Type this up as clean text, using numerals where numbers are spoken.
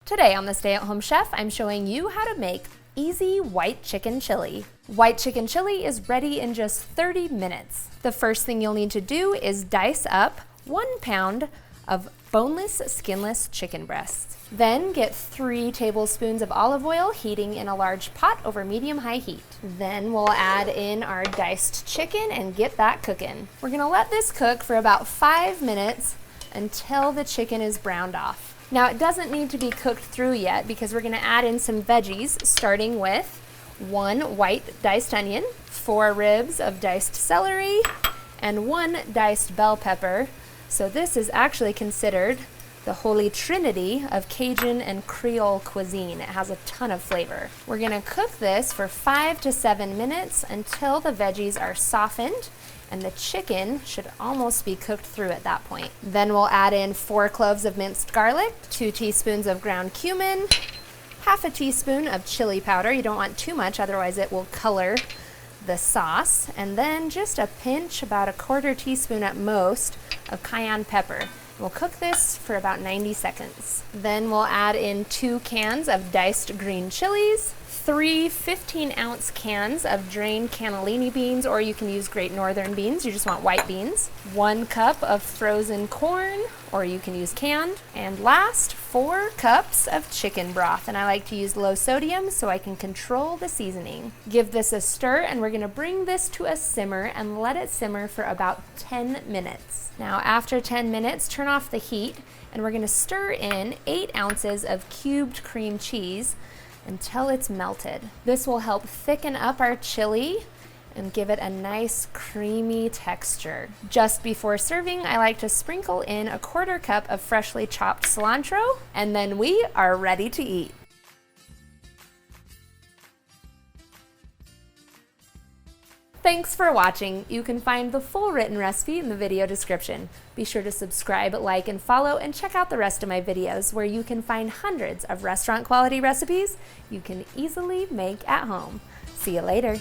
Today on the Stay at Home Chef, I'm showing you how to make easy white chicken chili. White chicken chili is ready in just 30 minutes. The first thing you'll need to do is dice up 1 pound of boneless, skinless chicken breasts. Then get 3 tablespoons of olive oil heating in a large pot over medium-high heat. Then we'll add in our diced chicken and get that cooking. We're gonna let this cook for about 5 minutes until the chicken is browned off. Now it doesn't need to be cooked through yet because we're gonna add in some veggies, starting with 1 white diced onion, 4 ribs of diced celery, and 1 diced bell pepper. So this is actually considered the holy trinity of Cajun and Creole cuisine. It has a ton of flavor. We're gonna cook this for 5 to 7 minutes until the veggies are softened, and the chicken should almost be cooked through at that point. Then we'll add in 4 cloves of minced garlic, 2 teaspoons of ground cumin, half a teaspoon of chili powder. You don't want too much, otherwise it will color the sauce. And then just a pinch, about a 1/4 teaspoon at most, of cayenne pepper. We'll cook this for about 90 seconds. Then we'll add in 2 cans of diced green chilies, 3 15-ounce cans of drained cannellini beans, or you can use Great Northern beans, you just want white beans, 1 cup of frozen corn, or you can use canned, and last, 4 cups of chicken broth. And I like to use low sodium so I can control the seasoning. Give this a stir, and we're gonna bring this to a simmer and let it simmer for about 10 minutes. Now after 10 minutes, turn off the heat, and we're gonna stir in 8 ounces of cubed cream cheese until it's melted. This will help thicken up our chili and give it a nice creamy texture. Just before serving, I like to sprinkle in a 1/4 cup of freshly chopped cilantro, and then we are ready to eat. Thanks for watching. You can find the full written recipe in the video description. Be sure to subscribe, like, and follow, and check out the rest of my videos where you can find hundreds of restaurant quality recipes you can easily make at home. See you later.